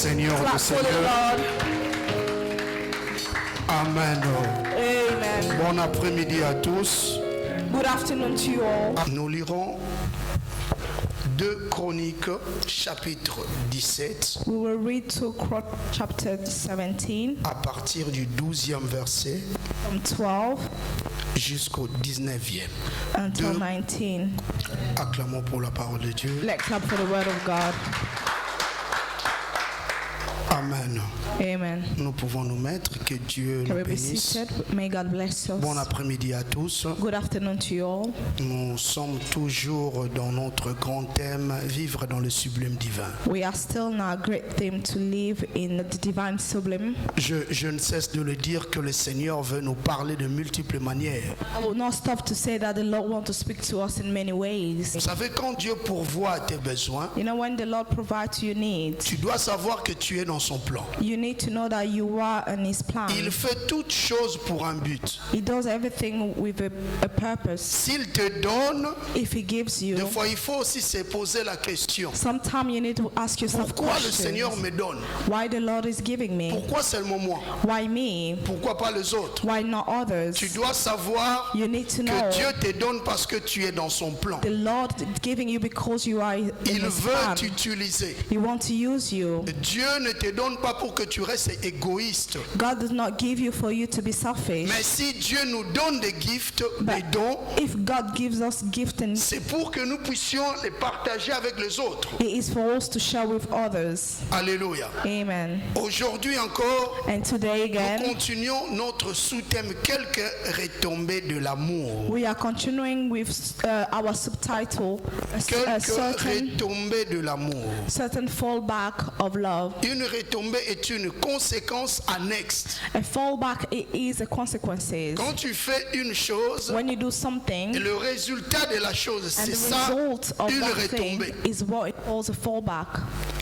Seigneur Clap des for the Seigneurs. Lord. Amen. Amen. Bon après-midi à tous. Good afternoon to you all. Nous lirons 2 Chroniques, chapitre 17, We will read chapter 17 à partir du 12e verset from 12 jusqu'au 19e. until Deux. 19. Acclamons pour la parole de Dieu. Let's clap for the word of God. Amen. Amen. Nous pouvons nous mettre, que Dieu Can nous we be bénisse. seated? May God bless us. Bon après-midi à tous. Good afternoon to you all. Nous sommes toujours dans notre grand thème, vivre dans le sublime divin. We are still in our great theme to live in the divine sublime. Je ne cesse de le dire que le Seigneur veut nous parler de multiples manières. I will not stop to say that the Lord wants to speak to us in many Vous ways. savez, quand Dieu pourvoit à tes besoins, You know, when the Lord provides your needs, tu dois savoir que tu es dans son plan. you need to know that you are in His plan. Il fait toutes choses pour un but. He does everything with a purpose. S'il te donne, If He gives des you, fois il faut aussi se poser la question. sometimes you need to ask yourself Pourquoi le Seigneur questions. me donne? Why the Lord is giving me? Pourquoi seulement moi? Why me? Pourquoi pas les autres? Why not others? Tu dois savoir You need to know que Dieu te donne parce que tu es dans son plan. the Lord is giving you because you are in Il His veut plan. t'utiliser. He wants to use you. Dieu ne te donne pas pour que tu restes égoïste. God does not give you for you to be selfish. Mais si Dieu nous donne des gifts, des But dons, if God gives us gifts, and c'est pour que nous puissions les partager avec les autres. it is for us to share with others. Alléluia. Amen. Aujourd'hui encore, And today nous again, continuons notre sous-thème quelques retombées de l'amour. we are continuing with our subtitle, a Quelques certain retombées de l'amour. fallback of love. Une retombée est une conséquence annexe. A fallback is a consequences. Quand tu fais une chose, When you do something, et le résultat de la chose, and c'est the ça, result of une that thing retombée. is what it calls a fallback.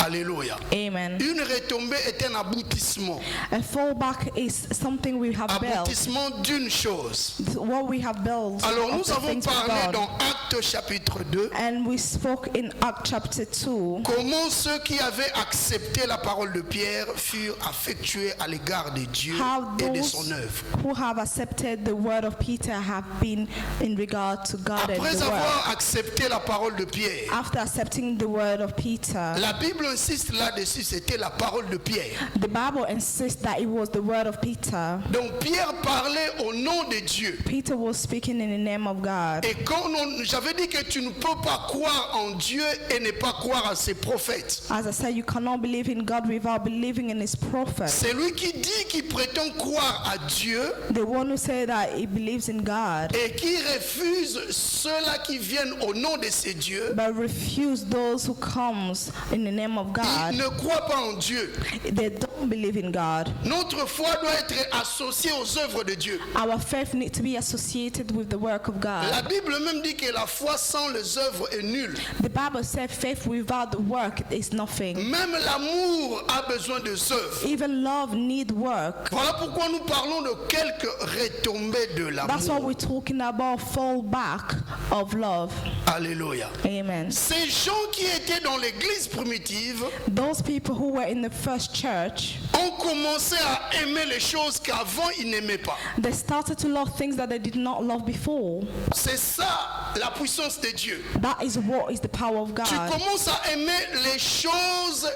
Alléluia. Amen. Une retombée est un aboutissement. A fallback is something we have built. Aboutissement d'une chose. What we have built. Alors of nous the avons things we've parlé done. dans Actes chapitre 2 And we spoke in Acts chapter 2 comment ceux qui avaient accepté la parole de Pierre furent affectués à l'égard de Dieu how et de those son œuvre. who have accepted the word of Peter have been in regard to God and Après the word. avoir accepté la parole de Pierre, After accepting the word of Peter, la Bible insiste là-dessus, c'était la parole de Pierre. the Bible insists that it was the word of Peter. Donc Pierre parlait au nom de Dieu. Peter was speaking in the name of God. Et quand j'avais dit que tu ne peux pas croire en Dieu et ne pas croire à ses prophètes. As I said, you cannot believe in God without believing in His prophet. C'est lui qui dit qu'il prétend croire à Dieu The one who said that he believes in God, et qui refuse ceux-là qui viennent au nom de ces dieux. but refuse those who comes in the name of Ils God. ne croient pas en Dieu. They don't believe in God. Notre foi doit être associée aux œuvres de Dieu. Our faith needs to be associated with the work of God. La Bible même dit que la foi sans les œuvres est nulle. The Bible said faith without the work is nothing. Même l'amour a besoin de œuvres. Even love need work. Voilà pourquoi nous parlons de quelques retombées de That's what l'amour. we're talking about, fallback of love. Alléluia. Amen. Ces gens qui étaient dans l'église primitive Those people who were in the first church, ont commencé à aimer les choses qu'avant ils n'aimaient pas. they started to love things that they did not love before. C'est ça la puissance de Dieu. That is what is the power of Tu God. commences à aimer les choses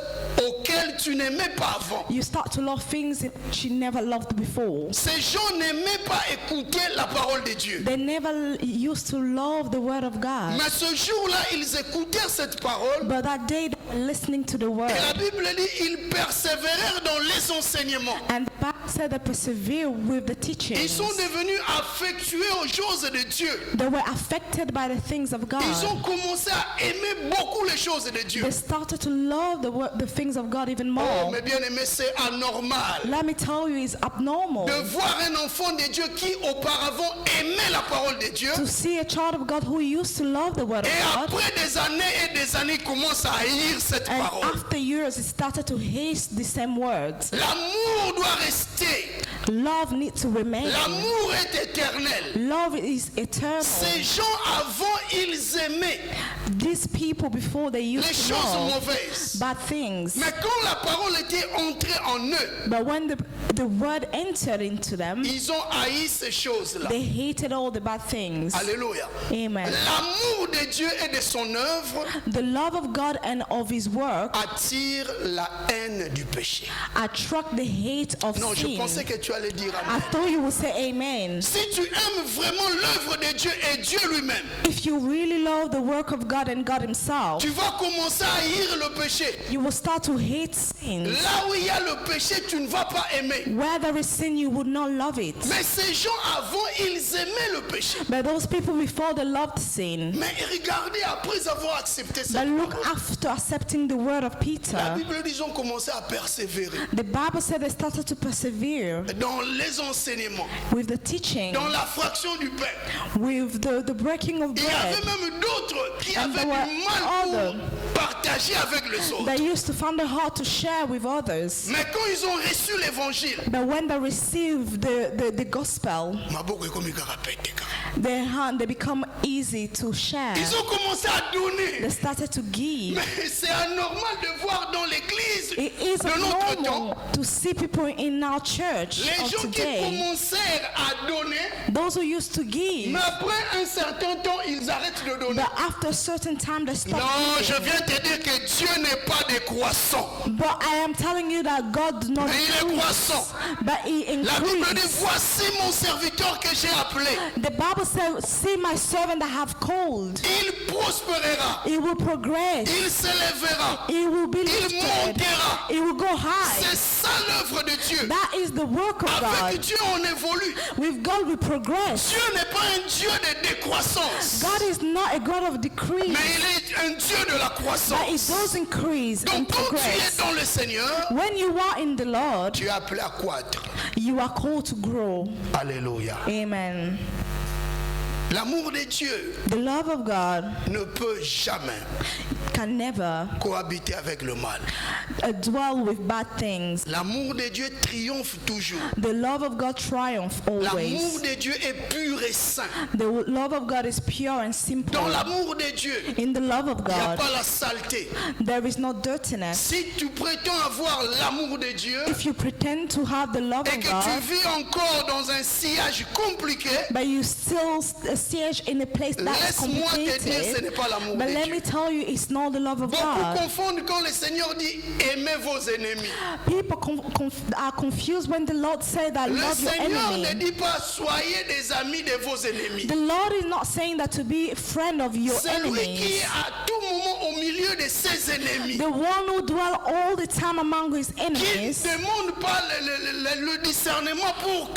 auxquelles tu n'aimais pas avant. You start to love things that you never loved before. Ces gens n'aimaient pas écouter la parole de Dieu. They never used to love the word of God. Mais ce jour-là, ils écoutèrent cette parole. But that day they were listening to the word. Et la Bible dit, ils persévérèrent dans les enseignements. And the Bible said they persevere with the Ils teachings. sont devenus affectueux aux choses de Dieu. They were affected by the things of God. Ils ont commencé à aimer beaucoup les choses de Dieu. They started to love the things of God even Oh, more. mais bien aimé, c'est anormal Let me tell you, it's abnormal de voir un enfant de Dieu qui auparavant aimait la parole de Dieu. to see a child of God who used to love the word of Et God. après des années, commence à haïr cette And parole. after years, he started to hate the same words. L'amour doit rester. Love needs to remain. L'amour est éternel. Love is eternal. Ces gens avant, ils aimaient These people before they les used to choses love mauvaises. bad things. Mais quand la parole était entrée en eux, But when the word entered into them, ils ont haï ces choses-là. they hated all the bad things. Alléluia. Amen. L'amour de Dieu et de son œuvre The love of God and of his work attire la haine du péché. attract the hate of Non, je sin. pensais que tu allais dire I amen. thought you would say amen. Si tu aimes vraiment l'œuvre de Dieu et Dieu lui-même, If you really love the work of God and God himself, tu vas commencer à haïr le péché. you will start to hate sin. Là où il y a le péché, tu ne vas pas aimer. Where there is sin, you would not love it. Mais ces gens avant, ils aimaient le péché. But those people before, they loved sin. Mais regardez, après avoir accepté But cette look, parole, after accepting the word of la Peter, Bible dit qu'ils ont commencé à persévérer the Bible said they started to persevere dans les enseignements, with the teaching, dans la fraction du pain. with the breaking of Il y avait bread. même d'autres qui And avaient there were du mal other pour partager avec les autres. They used to find it hard to share with others. Mais quand ils ont reçu l'évangile, But when they receive the gospel, they become easy to share. ils ont commencé à donner. They started to give. Mais c'est anormal de voir dans l'église It is de notre temps normal to see people in our church les of gens qui today, commencèrent à donner, those who used to give, mais après un certain temps, ils arrêtent de donner. but after a certain time they stop Non, je giving. viens te dire que Dieu n'est pas décroissant. But I am telling you that God does not Mais il est increase, croissant. but He La Bible dit, increases. voici mon serviteur que j'ai appelé. The Bible says, see my servant that I have called. Il prospérera. He will progress. Il s'élèvera. He will be Il lifted. montera. He will go high. C'est ça l'œuvre de Dieu. That is the work of Avec God. Dieu, on évolue. With God we progress. Dieu n'est pas un Dieu de décroissance, God is not a God of decrease, mais il est un Dieu de la but He croissance. does increase and Donc quand tu es progress. dans le Seigneur, When you are in the Lord, tu es appelé à croître. you are called to grow. Alléluia. Amen. L'amour de Dieu The love of God ne peut jamais can never cohabiter avec le mal. dwell with bad things. L'amour de Dieu triomphe toujours. The love of God triumphs L'amour always. de Dieu est pur et saint. The love of God is pure and simple. Dans l'amour de Dieu, In the love of il n'y a God, pas la saleté. there is no dirtiness. Si tu prétends avoir l'amour de Dieu If you pretend to have the love et of que tu God, vis encore dans un sillage compliqué, but you still siege in a place that is laisse-moi te dire, ce n'est complicated. pas l'amour But de let Dieu. me tell you, it's not the love of Beaucoup God. confondent quand le Seigneur dit aimez vos ennemis. People are confused when the Lord says that Le love your Seigneur ne enemy. dit pas soyez des amis de vos ennemis. The Lord is not saying that to be a friend of your C'est lui qui enemies. est à tout moment au milieu de ses ennemis. The one who dwell all the time among his Qui enemies, ne demande pas le discernement pour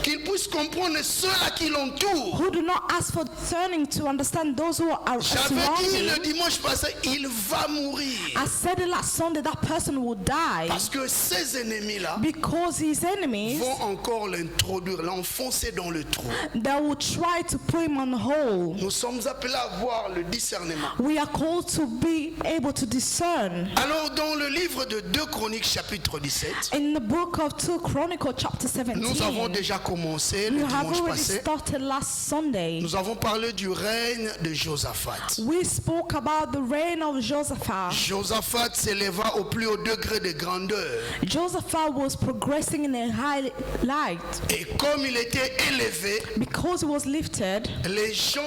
qu'il puisse comprendre ceux à qui l'entourent. who do not ask for discerning to understand those who are J'avais dit le surrounding. dimanche passé, il va mourir. I said it last Sunday, that person will die Parce que ces ennemis-là because his enemies, vont encore l'introduire, l'enfoncer dans le trou. they will try to put him on hold. Nous sommes appelés à avoir le discernement. We are called to be able to discern. Alors dans le livre de 2 Chroniques chapitre 17, In the book of 2 Chronicles chapter nous avons 17, déjà commencé le you have dimanche already passé. started last Sunday. Nous avons parlé du règne de Josaphat. We spoke about the reign of Josaphat. Josaphat s'éleva au plus haut degré de grandeur. Josaphat was progressing in a high light. Et comme il était élevé, Because he was lifted, les gens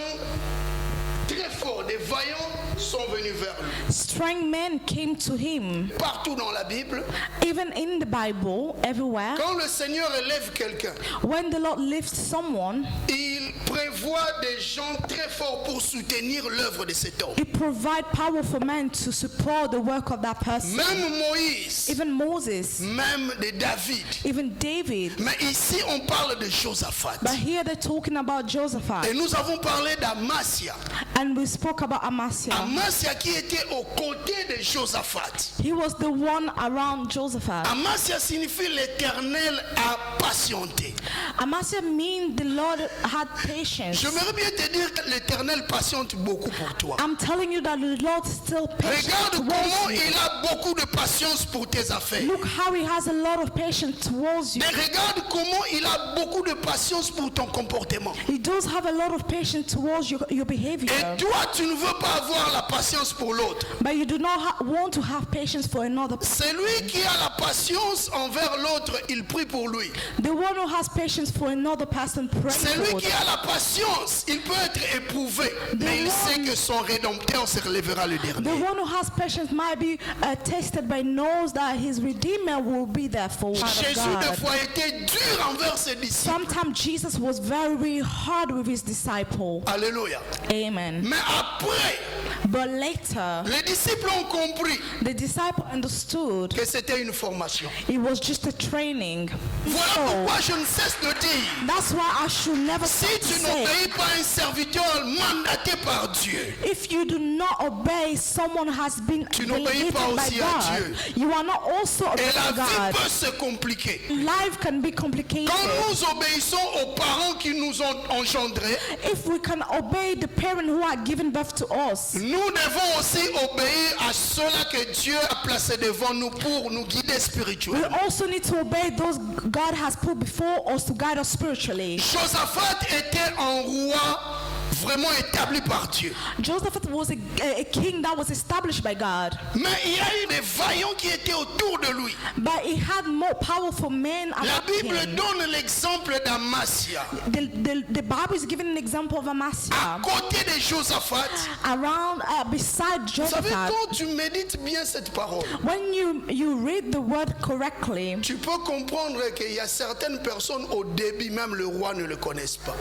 très forts, des vaillants, sont venus vers lui. strong men came to him. Partout dans la Bible, Even in the Bible, everywhere, quand le Seigneur élève quelqu'un, when the Lord lifts someone, il prévoit des gens très forts pour soutenir l'œuvre de cet homme. He provides powerful men to support the work of that person. Même Moïse, Even Moses, même de David. even David. Mais ici, on parle de Josaphat. But here they're talking about Et Josaphat. nous avons parlé d'Amasia. And we spoke about Amaziah. Amaziah qui était aux côtés de Josaphat. He was the one around Joseph. Amaziah signifie l'Éternel a patienté. Amaziah means the Lord had patience. J'aimerais bien te dire que l'Éternel patiente beaucoup pour toi. I'm telling you that the Lord is still patient Regarde comment towards you. il a beaucoup de patience pour tes affaires. Look how he has a lot of patience towards you. Mais regarde comment il a beaucoup de patience pour ton comportement. He does have a lot of patience towards your behavior. Et toi, tu ne veux pas avoir la patience pour l'autre. But you do not want to have patience for another person. Celui qui a la patience envers l'autre, il prie pour lui. The one who has patience for another person prays Celui for qui them. a la patience, il peut être éprouvé, mais il sait que son Rédempteur se relèvera le The dernier. one who has patience might be tested, but knows that his Redeemer will be there for one of Jésus des God. fois était dur envers ses disciples. Sometimes Jesus was very hard with his disciple. Alléluia. Amen. Mais après, But later, les disciples ont compris the disciple understood que c'était une formation. it was just a training. Voilà So, pourquoi je ne cesse de dire, that's why I should never si stop to tu say, n'obéis pas à un serviteur mandaté par Dieu, if you do not obey someone has been Tu n'obéis delegated pas by aussi à God, Dieu. you are not also et obeying la vie God. peut se compliquer. Life can be complicated. Quand nous obéissons aux parents qui nous ont engendrés, If we can obey the parent who are given birth to us, nous devons aussi obéir à ceux-là que Dieu a placés devant nous pour nous guider we spirituellement. also need to obey those God has put before us to guide us spiritually. Josaphat était un roi vraiment établi par Dieu. Joseph was a king that was established by God, Mais il y a eu des vaillants qui étaient autour de lui. but he had more powerful men La around Bible him. donne l'exemple d'Amasia. The Bible is giving an example of À Amaziah côté de Josaphat, around, beside vous savez, Joseph. quand tu médites bien cette parole, When you read the word correctly, tu peux comprendre qu'il y a certaines personnes au début, même le roi ne le connaissent pas.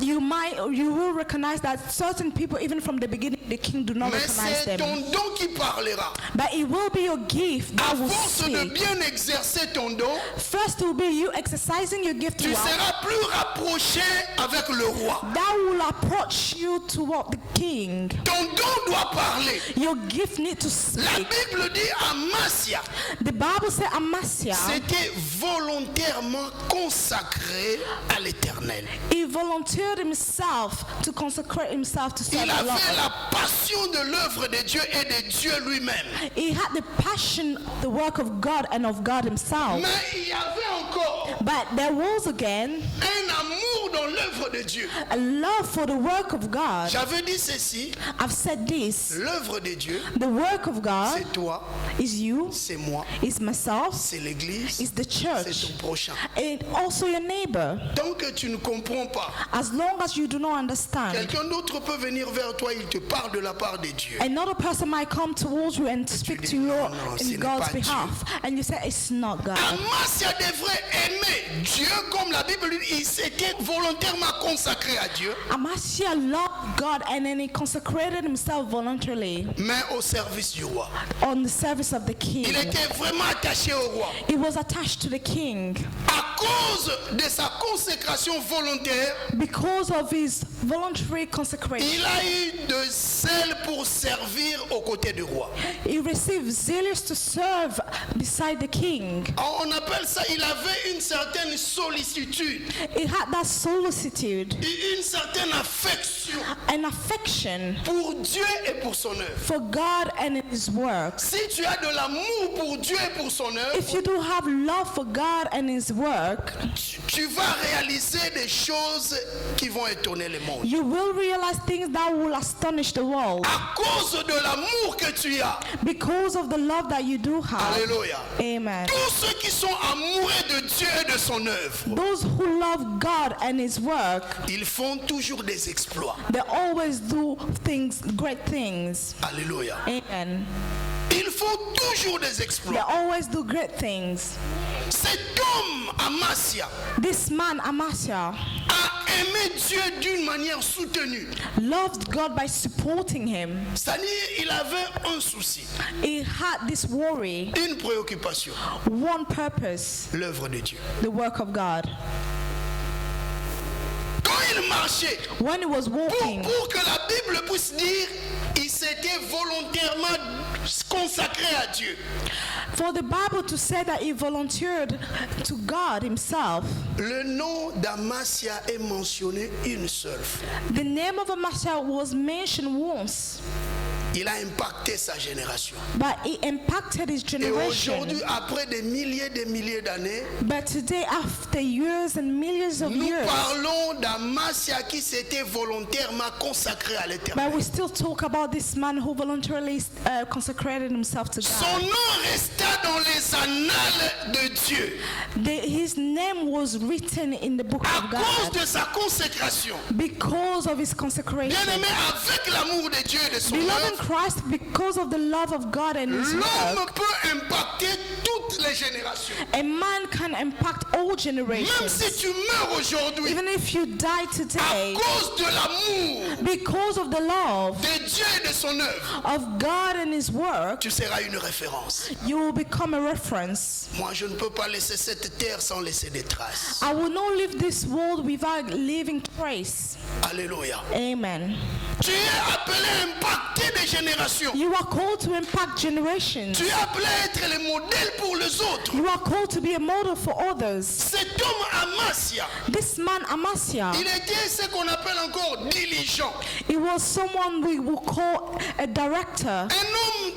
you will recognize that certain people, even from the beginning, the king do not Mais recognize c'est them. ton don qui parlera. But it will be your gift À that will force de speak. bien exercer ton don, First, it will be you exercising your gift tu well. seras plus rapproché avec le roi. That will approach you toward the king. Ton don doit parler. Your gift need to La speak. Bible dit Amasia, The Bible says Amaziah, c'était volontairement consacré à l'Éternel. he volunteered himself to consecrate himself to serve Il the avait Lord. la passion de l'œuvre de Dieu et de Dieu lui-même. He had the passion, the work of God and of God himself. Mais il y avait encore But there was again un amour dans l'œuvre de Dieu. a love for the work of God. J'avais dit ceci, I've said this. l'œuvre de Dieu, The work of God c'est toi, is you, c'est moi, is myself, c'est l'église, is the c'est church, ton prochain. and also your neighbor. Tant que tu ne comprends pas, As long as you do not understand, quelqu'un d'autre peut venir vers toi, il te parle de la part de Dieu. another person might come towards you and speak to you Non, ce in n'est God's pas behalf, and you say it's not God. Amasia devrait aimer Dieu comme la Bible dit, il s'était volontairement consacré à Dieu, Amaziah loved God and then he consecrated himself voluntarily mais au service du roi. on the service of the king. Il était vraiment attaché au roi. He was attached to the king À cause de sa consécration volontaire, because of his voluntary il consecration. a eu de zèle pour servir aux côtés du roi. He received zealous to serve beside the king. On appelle ça, il avait une certaine sollicitude, He had that solicitude une certaine affection and affection pour Dieu et pour son œuvre. for God and his work. Si tu as de l'amour pour Dieu et pour son œuvre, If you do have love for God and his work, tu vas réaliser des choses qui vont étonner le monde. you will realize things that will astonish the world À cause de l'amour que tu as. because of the love that you do have. Alléluia. Amen. Tous ceux qui sont amoureux de Dieu et de son œuvre, Those who love God and his work, ils font toujours des exploits. they always do things, great things. Alléluia. Amen. Ils font toujours des They exploits. always do great things. Cet homme, Amasia, This man, Amaziah, a aimé Dieu d'une manière soutenue. loved God by supporting him. C'est-à-dire, il avait un souci, He had this worry, une préoccupation, one purpose, l'œuvre de Dieu. the work of God. Quand il marchait, when he was walking, pour que la Bible puisse dire, il s'était volontairement consacré à Dieu. for the Bible to say that he volunteered to God himself, Le nom d'Amasia est mentionné une seule fois. the name of Amasa was mentioned once, Il a impacté sa génération. but he impacted his Et generation. aujourd'hui, après des milliers d'années, But today, after years and millions of nous years, parlons d'Amasia qui s'était volontairement consacré à but l'Éternel. we still talk about this man who voluntarily consecrated himself to Son God. nom resta dans les annales de Dieu His name was written in the book à of cause God de sa consécration. because of his consecration. Bien-aimé, avec l'amour de Dieu et de son Beloved in œuvre, Christ, because of the love of God and his l'homme work, peut impacter toutes les générations. a man can impact all Même generations. si tu meurs aujourd'hui, Even if you die à today, cause de l'amour because of the love de Dieu et de son œuvre, of God and his work, tu seras une référence. you will become a reference. Moi, je ne peux pas laisser cette terre sans laisser des traces. I will not leave this world without leaving trace. Alléluia. Amen. Tu es appelé à impacter des générations. You are called to impact generations. Tu es appelé à être le modèle pour les autres. You are called to be a model for others. Cet homme Amasia, This man Amasa, il était ce qu'on appelle encore diligent. he was someone we will call a director, Un homme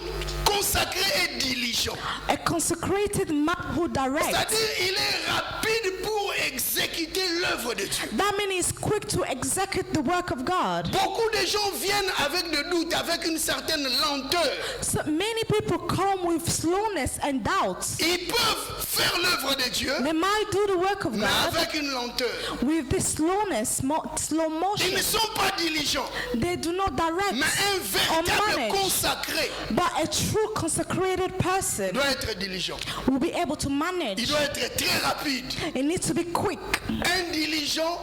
consacré et diligent. a consecrated man who directs. C'est-à-dire, il est rapide pour exécuter l'œuvre de Dieu. That means he's quick to execute the work of God. Beaucoup de gens viennent avec des doutes, avec une certaine lenteur. So many people come with slowness and doubts. Ils peuvent faire l'œuvre de Dieu, They might do the work of mais God avec une lenteur. with this slowness, slow Ils motion. ne sont pas diligents, They do not direct mais un or véritable manage. consacré But a true consecrated person doit être diligent. will be able to Il manage. doit être très rapide. It needs to be quick. Un diligent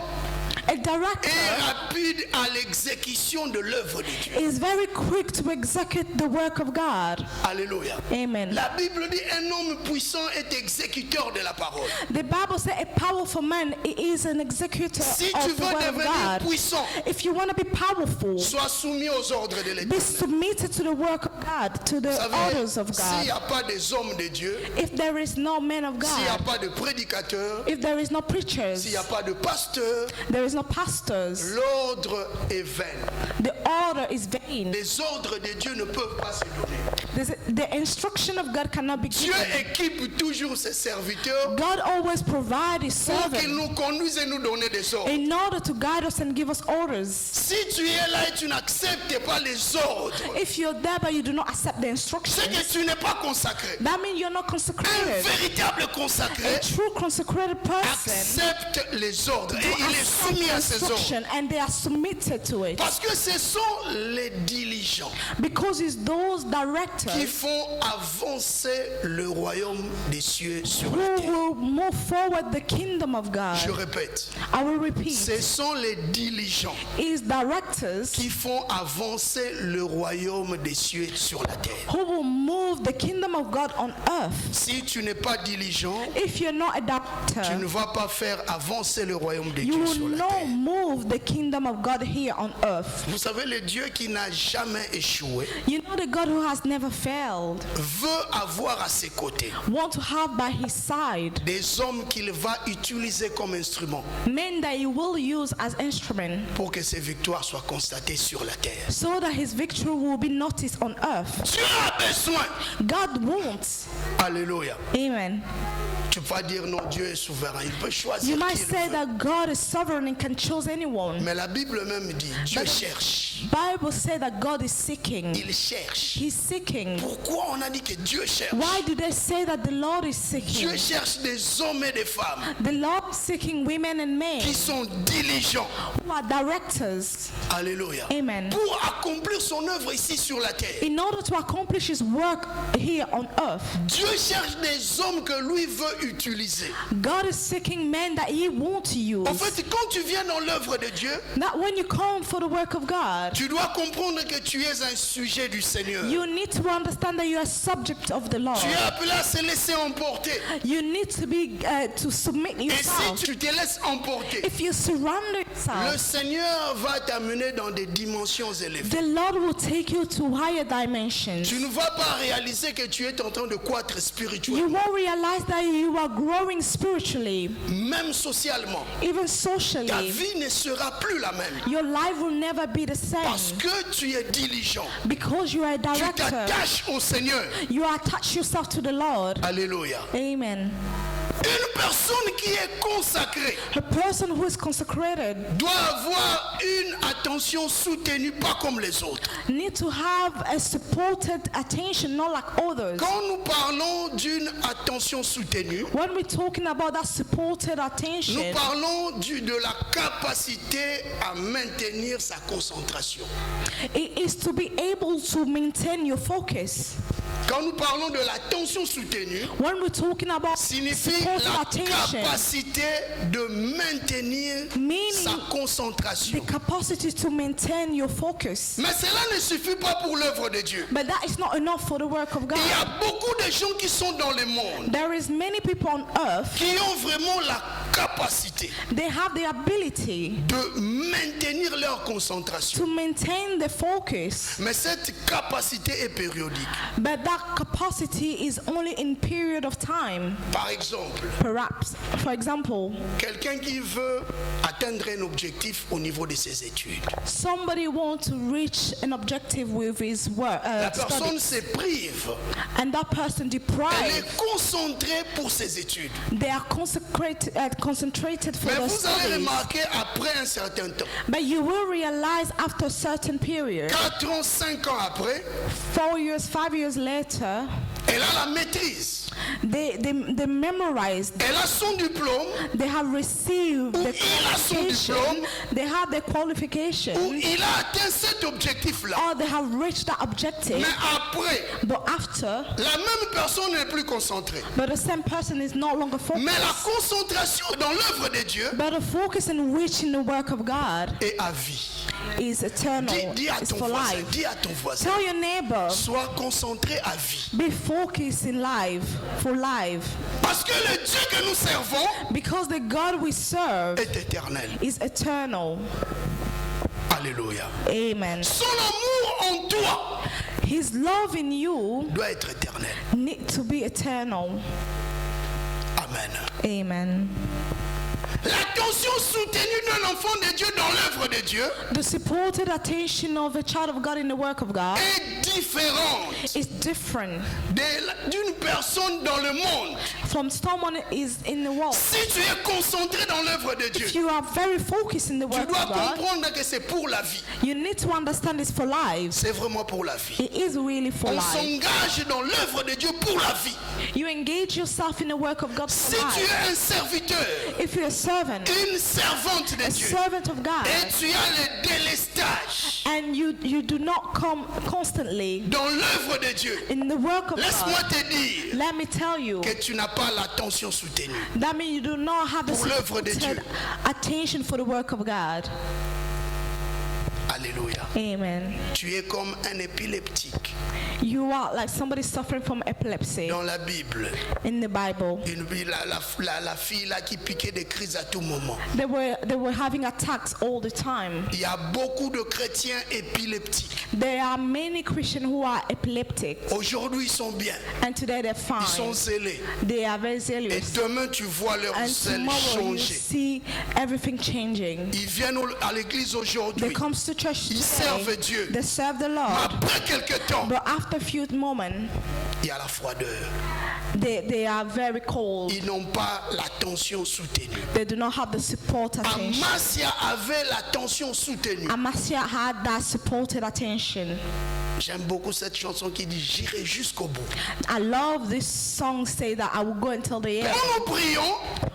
A director est rapide à l'exécution de l'œuvre de Dieu. is very quick to execute the work of God. Alléluia. Amen. La Bible dit un homme puissant est exécuteur de la parole. The Bible says a powerful man is an executor Si tu of the veux word of devenir God. puissant, If you want to be powerful, sois soumis aux ordres de be l'Éternel. submitted to the work of God, to the Vous savez, orders of s'il n'y God. a pas des hommes de Dieu, If there is no man of s'il n'y a God, pas de prédicateurs, if there is no preachers, s'il n'y a pas de pasteurs, there is no pastors, l'ordre est vain. the order is vain. Les ordres de Dieu ne peuvent pas se donner. The instruction of God cannot be Dieu given. équipe toujours ses serviteurs God always provides his pour qu'ils servant nous conduisent et nous donnent des ordres. in order to guide us and give us orders. Si tu es là et tu n'acceptes pas les ordres, If you're there but you do not accept the c'est instructions, que tu n'es pas consacré. that means you're not Un consecrated. véritable consacré A true consecrated person accepte les ordres et il est accept soumis the à ces ordres. instruction and they are submitted to it. Parce que ce sont les diligents Because it's those qui directors font avancer le royaume des cieux sur who la terre. will move forward the kingdom of Je God. répète, I will repeat. ce sont les diligents Is directors qui font avancer le royaume des cieux sur la terre. who will move the kingdom of God on earth. Si tu n'es pas diligent, If you're not a tu ne director, vas pas faire avancer le royaume de you Dieu will sur la not terre. move the kingdom of God here on earth. Vous savez, le Dieu qui n'a jamais échoué You know the God who has never failed veut avoir à ses côtés want to have by his side des hommes qu'il va utiliser comme instruments men that he will use as instrument pour que ses victoires soient constatées sur la terre. so that his victory will be noticed on earth. Dieu a besoin. God wants. Alléluia. Amen. Tu peux pas dire non, Dieu est souverain. Il peut choisir You might qui il say veut. that God is sovereign and can choose anyone. Mais la Bible même dit, Dieu But- cherche. Bible says that God is seeking. Il cherche. He's seeking. Pourquoi on a dit que Dieu cherche? Why do they say that the Lord is Dieu seeking? cherche des hommes et des femmes The Lord is seeking women and men qui sont diligents. who are directors. Alléluia. Amen. Pour accomplir son œuvre ici sur la terre. In order to accomplish his work here on earth, Dieu Dieu cherche des hommes que lui veut utiliser. God is seeking men that He wants to use. En fait, quand tu viens dans l'œuvre de Dieu, That when you come for the work of God, tu dois comprendre que tu es un sujet du Seigneur. you need to understand that you are subject of the Lord. Tu es appelé à se laisser emporter. You need to be to submit Et yourself. si tu te laisses emporter, If you surrender le yourself, Seigneur va t'amener dans des dimensions élevées. the Lord will take you to higher dimensions. Tu ne vas pas réaliser que tu es en train de croître You spirituellement, won't realize that you are growing spiritually, même socialement. even Ta socially. vie ne sera plus la même Your life will never be the parce same que tu es diligent. because you are a Tu director. t'attaches au Seigneur. You attach yourself to the Lord. Alléluia. Amen. Une personne qui est consacrée A person who is consecrated doit avoir une attention soutenue, pas comme les autres. need to have a supported attention, not like others. Quand nous parlons d'une attention soutenue, When we're talking about that supported nous attention, parlons de la capacité à maintenir sa concentration. it is to be able to maintain your focus. Quand nous parlons de l'attention soutenue, When we're talking about signifie supported la attention, capacité de maintenir Meaning sa concentration. the capacity to maintain your focus. Mais cela ne suffit pas pour l'œuvre de Dieu. But that is not enough for the work of Il y a God. beaucoup de gens qui sont dans le monde There is many people on earth, qui ont vraiment la capacité they have the ability de maintenir leur concentration. to maintain the focus, Mais cette capacité est périodique. but that capacity is only in period of time. Par exemple, Perhaps, for example, quelqu'un qui veut atteindre un objectif au niveau de ses études. somebody wants to reach an objective with his work, La personne studies, se prive. and that person Elle deprived. est concentrée pour ses études. They are concentrated for Mais their vous allez studies. remarquer après un certain temps, But you will realize after a certain period, 4 ans, 5 ans après, 4 years, 5 years later, elle a la maîtrise. they memorized, Elle a son diplôme they have received the il a son qualification, diplôme. they have the où qualification, il a atteint cet objectif-là. or they have reached that objective, Mais après, but after, la même personne n'est plus concentrée. but the same person is no longer Mais la focused. concentration dans l'œuvre de Dieu But the focus in reaching the work of God est à vie. is eternal, Dis à is ton for voisin, life. dis à ton voisin, Tell your neighbor, sois concentré à vie. be focused in life, for life. Parce que le Dieu que nous servons Because the God we serve est éternel. is eternal. Alléluia. Amen. Son amour en toi His love in you doit être éternel. need to be eternal. Amen. Amen. L'attention soutenue d'un enfant de Dieu dans l'œuvre de Dieu The supported attention of a child of God in the work of God est différente is different d'une personne dans le monde. from someone is in the world. Si tu es concentré dans l'œuvre de Dieu, If you are very focused in the tu work dois of God, comprendre que c'est pour la vie. you need to understand it's for life. C'est vraiment pour la vie. It is really for On life. s'engage dans l'œuvre de Dieu pour la vie. You engage yourself in the work of God Si for tu life. es un serviteur, If you're a servant, une servante de a Dieu, servant of God, et tu as le délestage and you do not come constantly dans l'œuvre de Dieu, in the work of laisse-moi God, te dire let me tell you, que tu n'as pas l'attention soutenue. that means you do not have the Pour l'œuvre de supported Dieu. attention for the work of God. Alléluia. Amen. Tu es comme un épileptique. You are like somebody suffering from epilepsy Dans la Bible, in the Bible. la fille là qui piquait des crises à tout moment. They were having attacks all the time. Il y a beaucoup de chrétiens épileptiques. There are many Christians who are epileptic, Aujourd'hui, ils sont bien. and today they're Ils sont fine. zélés. They are very Et zealous. demain, tu vois leur And zèle tomorrow you changer. see everything changing. Ils viennent à l'église They aujourd'hui. come to church Ils servent today. Dieu. They serve the Lord. Après quelque temps, But after a few moments, il y a la froideur. they are very cold. Ils n'ont pas l'attention soutenue. They do not have the support attention. Amasia avait l'attention soutenue. Amasia had that supported attention. J'aime beaucoup cette chanson qui dit j'irai jusqu'au bout. I love this song say that I will go until the end. Quand nous prions,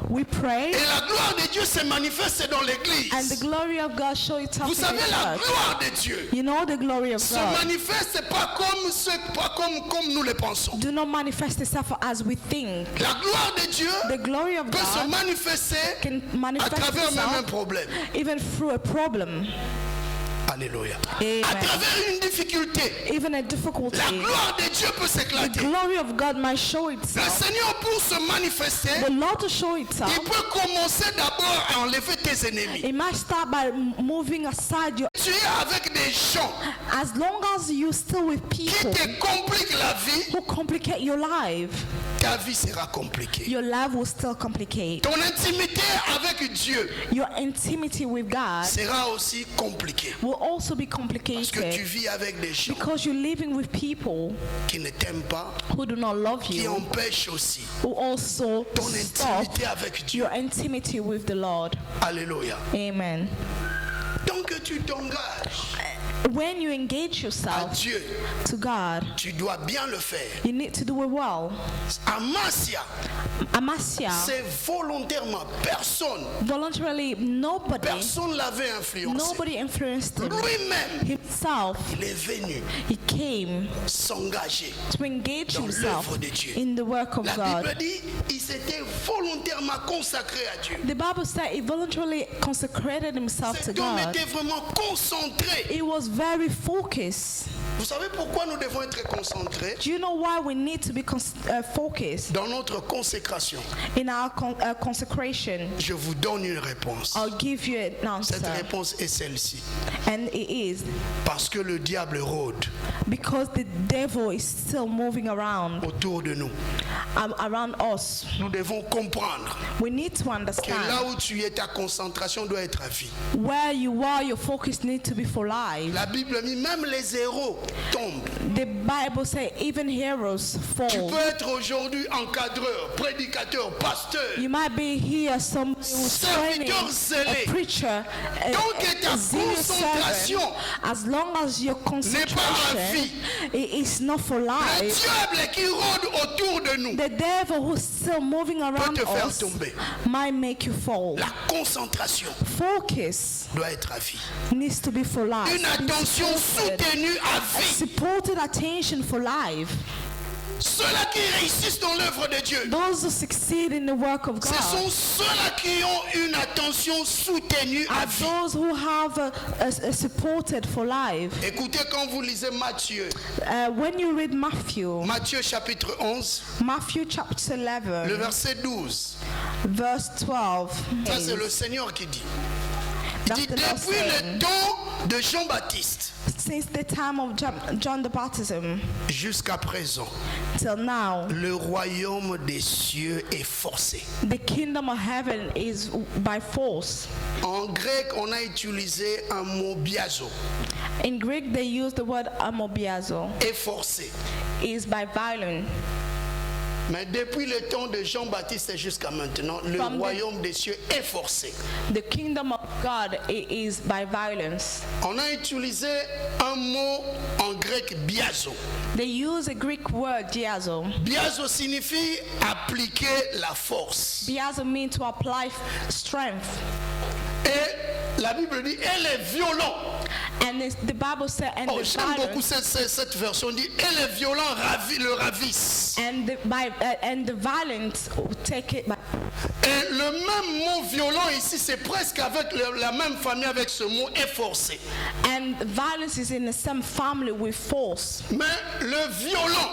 we pray, Et la gloire de Dieu se manifeste dans and the l'église. glory of God show itself Vous in savez, the la church. gloire de Dieu You know the glory of se God manifeste pas comme nous le pensons. do not manifest itself as we think. La gloire de Dieu The glory of peut se God manifester can à manifest travers même un itself problème. even through a problem, Alléluia. Amen. À travers une difficulté, even a difficulty. la gloire de Dieu peut The s'éclater. glory of God might show Le itself. Seigneur, pour se manifester, The Lord to show itself, il peut commencer d'abord à enlever tes ennemis. it might start by moving aside your. Tu es avec des gens As long as you still with qui people te compliquent la vie, who complicate your life, ta vie sera compliquée. your life will still complicate. Ton intimité avec Dieu Your intimity with God sera aussi compliquée. will also be Parce que tu complicated vis avec des gens because you're living with people qui ne t'aiment pas, who do not love qui you, empêchent aussi who also ton stop intimité avec Dieu. your intimity with the Lord. Alléluia. Amen. Donc tu t'engages When you engage à yourself Dieu, to God, tu dois bien le faire. you need to do it well. Amasia, Amasia, c'est volontairement. voluntarily, Personne l'avait influencé. nobody influenced him. Lui-même, Himself, il est venu he came s'engager to engage dans himself l'œuvre de Dieu. in the work of La God. Bible dit, il s'était volontairement consacré à Dieu. The Bible said he voluntarily consecrated himself to Cet homme God. était vraiment concentré. He was very focused. Vous savez pourquoi nous devons être concentrés? Do you know why we need to be focused Dans notre consécration, in our consecration? je vous donne une réponse. I'll give you an Cette answer. réponse est celle-ci. And it is Parce que le diable rôde because the devil is still moving around autour de nous. around us. Nous devons comprendre We need to que là understand où tu es, ta concentration doit être à vie. where you are, your focus needs to be for life. La Bible dit, même les héros tombent. The Bible says even heroes Tu fall. peux être aujourd'hui encadreur, prédicateur, pasteur. You might be here, somebody who's training, Serviteur zélé. a preacher, Donc, ta a zealous concentration servant. As long as your à concentration vie. it is not for Le life, diable qui rôde autour de nous the devil who's still moving around te faire us tomber. might make you fall. La concentration Focus doit être à vie. needs to be for life. Une attention soutenue à vie. Supported attention for life. Ceux-là qui réussissent dans l'œuvre de Dieu, Those who succeed in the work of ce God sont ceux-là qui ont une attention soutenue à are vie. those who have a supported for life. Écoutez quand vous lisez Matthieu, When you read Matthieu chapitre 11, Matthew chapter le 11, verset 12, verse 12. ça c'est le Seigneur qui dit. Il That's dit, the Lord depuis le saying, temps de Jean-Baptiste since the time of John the Baptism jusqu'à présent, till now, le royaume des cieux est forcé. the kingdom of heaven is by force. En grec, on a utilisé un mot biazo, In Greek, they use the word amobiazo, est forcé. is by violence. Mais depuis le temps de Jean-Baptiste jusqu'à maintenant, le From the- royaume des cieux est forcé. The kingdom of God is by violence. On a utilisé un mot en grec biazo. They use a Greek word, diazo. Biazo signifie appliquer la force. Biazo means to apply strength. Et la Bible dit, elle est violente. And the Bible says, and Oh, the j'aime beaucoup violence, cette version, dit, elle est violente, le ravisse. and the violence take it by. Et le même mot violent ici, c'est presque avec la même famille avec ce mot est forcé. And violence is in the same family with force. Mais le violent,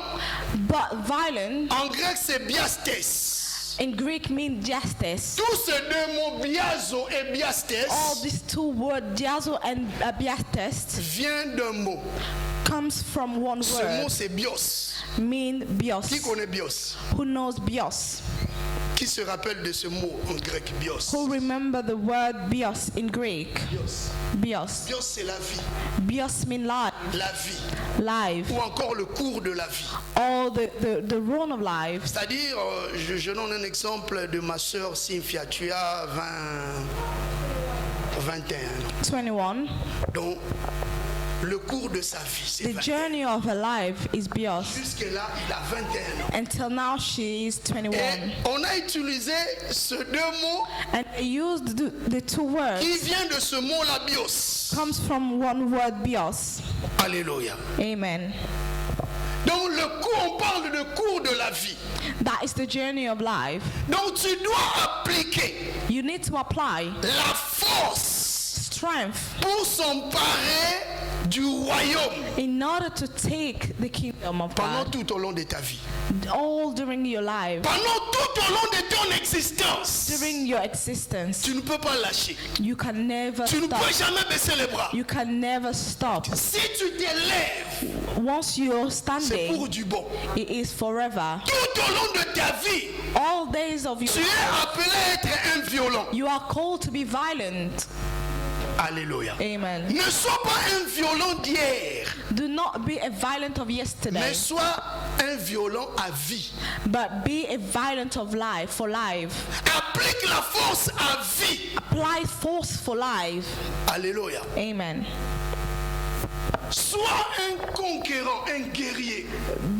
But violence en grec, c'est biastes. in Greek means justice. Tous ces deux mots, biazo et biastes, All these two words, diazo and biastes, viennent d'un mot. comes from one Ce mot, word, c'est bios. mean Qui bios. connaît bios? Who knows bios? Qui se rappelle de ce mot en grec, bios? Who remember the word bios in Greek? Bios. Bios. Bios, c'est la vie. Bios mean life, La vie. life, Ou encore le cours de la vie. or the run of life. C'est-à-dire, je donne un exemple de ma sœur Cynthia. Tu as 21 ans. 21. Donc, Le cours de sa vie, c'est The 21. journey of her life is Bios. Jusque-là, il a 21 ans. Until now, she is 21. Et on a utilisé ce deux mots And I used the two words. qui viennent de ce mot-là, bios. Comes from one word, Bios. Alléluia. Amen. Donc le cours, on parle de cours de la vie. That is the journey of life. Donc tu dois appliquer You need to apply la force strength pour s'emparer du royaume in order to take the kingdom of pendant God tout au long de ta vie. all during your life, Pendant tout au long de ton existence. during your existence. Tu ne peux pas lâcher. You can never Tu ne stop. peux jamais baisser les bras. You can never stop. Si tu t'élèves, Once you're c'est standing, pour du bon. it is forever. Tout au long de ta vie, All days of your tu es life, appelé à être un violent. you are called to be violent. Alléluia. Amen. Ne sois pas un violent d'hier, Do not be a violent of yesterday, mais sois un violent à vie. but be a violent of life for life. Applique la force à vie. Apply force for life. Alléluia. Amen. Sois un conquérant, un guerrier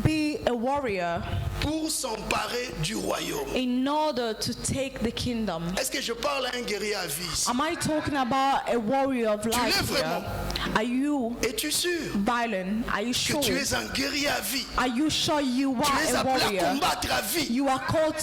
Be a warrior pour s'emparer du royaume. in order to take the kingdom. Est-ce que je parle à un guerrier à vie ici? Am I talking about a warrior of l'es life vraiment? here? Are you Es-tu sûr violent? Are you que sure? tu es un guerrier à vie? Are you sure you Tu es are a appelé à warrior? combattre à vie. You are called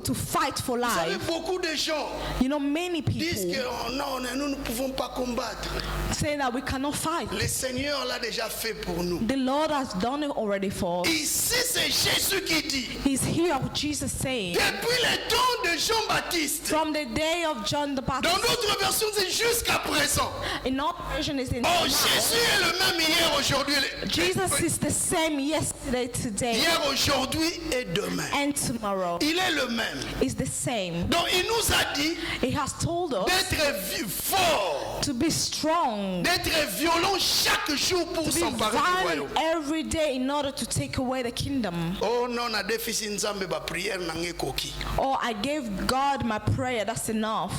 to fight for Vous savez, life. beaucoup de gens You know, many disent people que oh non, nous ne pouvons pas combattre. say that we cannot fight. Le Seigneur l'a déjà fait pour nous. The Lord has done it already for us. Ici, c'est Jésus qui dit, He's here, Jesus saying, depuis les temps de Jean-Baptiste, from the day of John the dans Baptist, notre version, c'est jusqu'à présent. in our version is in Oh, now. Jésus est le même hier, aujourd'hui. Jesus is the same yesterday, today, Hier, aujourd'hui et demain. and tomorrow. Il est le même. Is the same. Donc, il nous a dit He has told us d'être fort, to be strong, d'être violent chaque jour pour to be s'emparer du royaume. violent every day in order to take away the kingdom. Oh non, na déficit nzambe ba prière na ngekoki. Oh, I gave God my prayer, that's enough.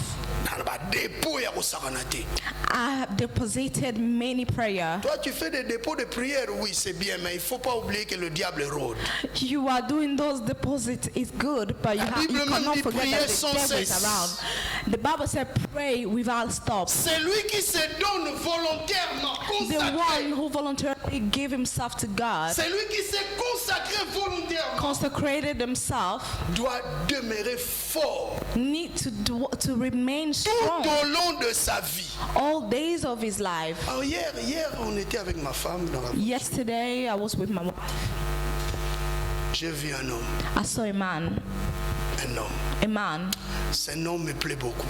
Na ba dépôt ya kosakana te. I have deposited many prayers. Toi, tu fais des dépôts de prière, oui, c'est bien, mais il faut pas oublier que le diable rôde. You are doing those deposits is good, but you Bible même cannot dit forget prier that the sans devil is cesse. around. The Bible said pray without stop. C'est lui qui se donne volontairement, The one consacré. who voluntarily gave himself to God, C'est lui qui s'est consacré volontairement. consecrated himself, Doit demeurer fort need to remain tout strong au long de sa vie. all days of his life. Alors hier, on était avec ma femme dans la voiture. Yesterday, I was with my wife. J'ai vu un homme, I saw a man. un homme. A man. Cet homme me plaît beaucoup.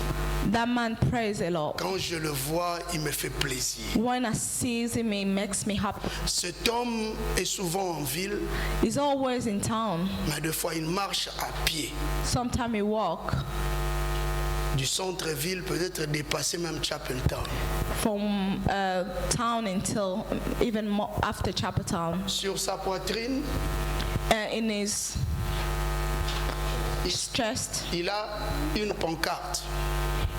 That man prays a lot. Quand je le vois, il me fait plaisir. When I see him, it makes me happy. Cet homme est souvent en ville, He's always in town. mais des fois il marche à pied. Sometimes he walk Du centre-ville, peut-être dépasser même Chapel Town. from town until even more after Chapel Town. Sur sa poitrine, In his chest, il a une pancarte.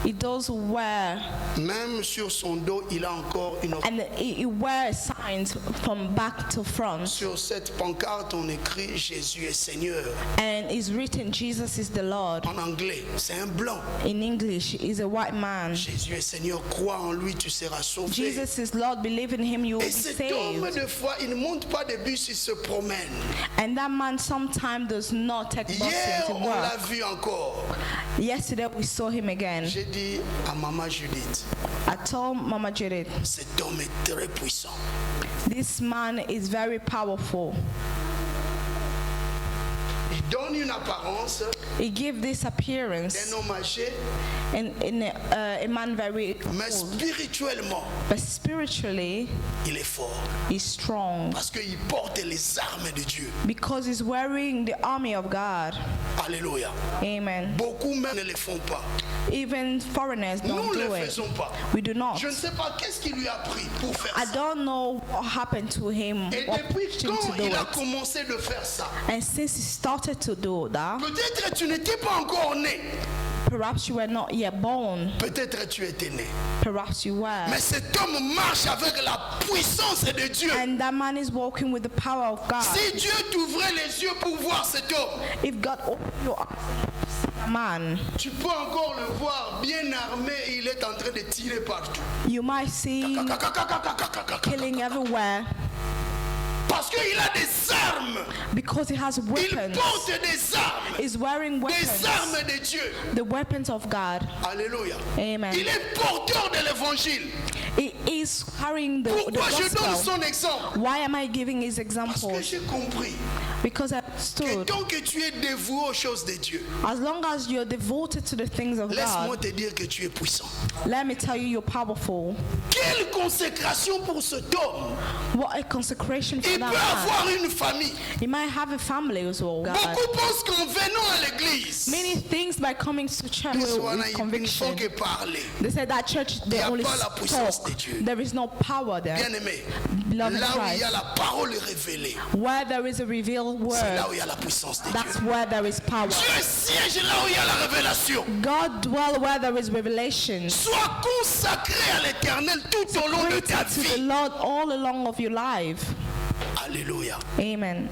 he does wear, Même sur son dos, il a encore une autre. and he wears signs from back to front. Sur cette pancarte, on écrit Jésus est Seigneur. And it's written, Jesus is the Lord. En anglais, c'est un blanc. In English, he's a white man. Jésus est Seigneur, crois en lui, tu seras sauvé. Jesus is Lord, believe in him, you will Et be cet homme, saved. des fois, il ne monte pas de bus, il se promène. And that man sometimes does not take Hier, buses to on l'a work. vu encore. Yesterday, we saw him again. J'ai dit à Maman Judith, I told Mama Judith, cet homme est très puissant. this man is very powerful. Il donne une apparence He gives this appearance d'un homme âgé, in a man very mais old, spirituellement, but spiritually il est fort. he's strong Parce qu'il porte les armes de Dieu. because he's wearing the army of God. Alléluia. Amen. Beaucoup même ne le font pas. Even foreigners Nous don't ne le do it. faisons pas. We do not. Je ne sais pas qu'est-ce qui lui a pris pour faire I ça. don't know what happened to him, Et what depuis pushed him quand to do il a it. commencé de faire ça, And since he started to do that, peut-être tu n'étais pas encore né. Perhaps you were not yet born. Peut-être tu étais né. Perhaps you were. Mais cet homme marche avec la puissance de Dieu. And that man is walking with the power of God. Si Dieu t'ouvrait les yeux pour voir cet homme, If God opened your eyes to see a man, tu peux encore le voir bien armé et il est en train de tirer partout. you might see him killing everywhere Parce qu'il a des armes. because he has Il weapons. porte des armes. He's wearing Des weapons. armes de Dieu. The weapons of God. Alléluia. Amen. Il est porteur de l'évangile. He is carrying the Pourquoi je donne gospel. son exemple? Why am I giving his Parce que example? j'ai compris Because I que understood. tant que tu es dévoué aux choses de Dieu, As long as you're devoted to the things of laisse-moi God, te dire que tu es puissant. let me tell you, you're powerful. Quelle consécration pour cet homme. What a consecration for Il that peut man. avoir une famille. He might have a family as well. God. Beaucoup pensent qu'en venant à l'église, Many things by coming to church ils with ne font conviction. que parler. They say that church, they Y a only pas la puissance talk. de Dieu. There is no power there. Bien-aimé, Beloved là où il y a Christ. la parole révélée, Where there is a revealed c'est là word, où il y a la puissance de that's Dieu. where there is power. Dieu siège là où il y a la révélation. God dwell where there is revelation. Sois consacré à l'éternel tout au long de ta To the vie. Lord all along of your life. Alléluia. Amen.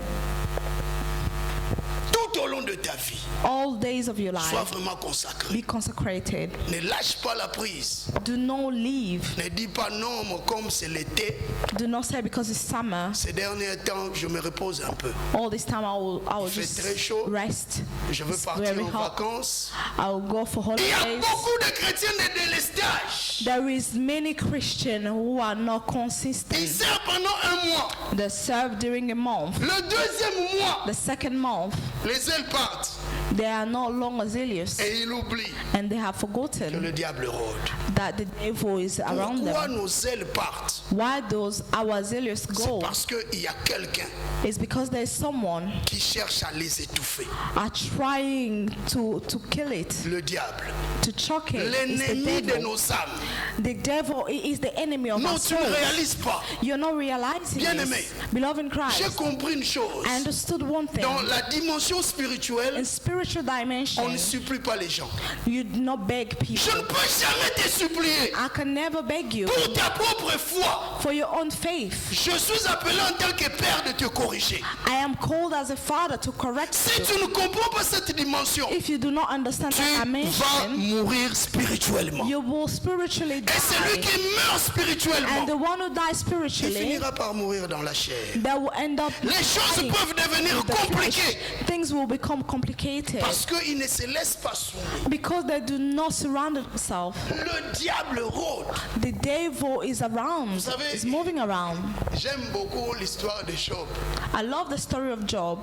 Tout au long de ta vie, All days of your sois life, vraiment consacré. be consecrated. Ne lâche pas la prise. Do not leave. Ne dis pas non, mais comme c'est l'été, Do not say because it's summer. ces derniers temps, je me repose un peu. All this time I will Il fait très just chaud. rest. Je veux It's partir very en hot. vacances. I will go for Il y a holidays. beaucoup de chrétiens de délestage. There is many Christians who are not Ils consistent. servent pendant un mois. They serve during a month. Le deuxième mois, The second month, les ailes partent they are no longer zealous et ils oublient and they have que forgotten le diable rôde. that the devil is around Pourquoi them. nos ailes partent? Why those our zealous C'est go parce qu'il y a quelqu'un is because there is someone qui cherche à les étouffer. are trying to kill it, Le diable, to choke it. It's l'ennemi the de devil. nos âmes. The devil is the enemy of Non, our tu ne souls. réalises pas. You're not realizing Bien-aimé, this. Beloved in J'ai Christ, compris une chose. I understood one thing. Dans la dimension spirituelle, In spiritual on dimension, ne supplie pas les gens. you do not beg Je people. ne peux jamais te supplier I can never beg you pour ta propre foi. for your own faith. Je suis appelé en tant que père de te corriger. I am called as a father to correct Si you. tu ne comprends pas cette dimension, If you do not understand tu that vas dimension, mourir spirituellement. you will spiritually Et celui die. qui meurt spirituellement, And the one who dies il spiritually, finira par mourir dans la chair. they will end up Les choses dying peuvent devenir with the flesh. compliquées Things will become complicated parce qu'ils ne se laissent pas soumettre. because they do not surround themselves. Le diable rôde. The devil is around, savez- is moving around. J'aime beaucoup l'histoire de Job. I love the story of Job.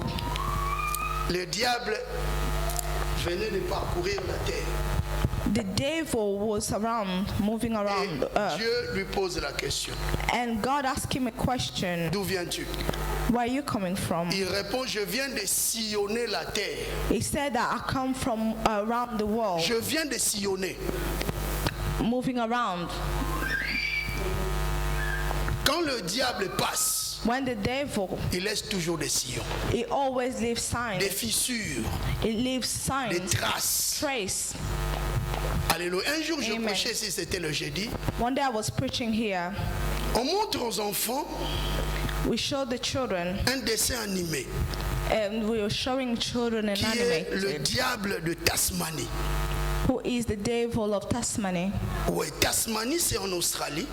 Le diable venait de parcourir la terre. The devil was around, moving around the Et earth. Dieu lui pose la question. And God asked him a question. D'où viens-tu? Where are you coming from? Il répond, je viens de sillonner la terre. He said that I come from around the world, Je viens de sillonner. moving around. Quand le diable passe, When the devil, il laisse toujours des sillons, he always leaves signs. des fissures, He leaves des signs, traces. trace. Alléluia. Un jour, je Amen. prêchais, si c'était le jeudi. One day I was preaching here. On montre aux enfants We showed the children, un dessin animé and we were showing children an qui est le animated. diable de Tasmanie. Who is the devil of Tasmanie? Oui, Tasmanie, c'est en Australie.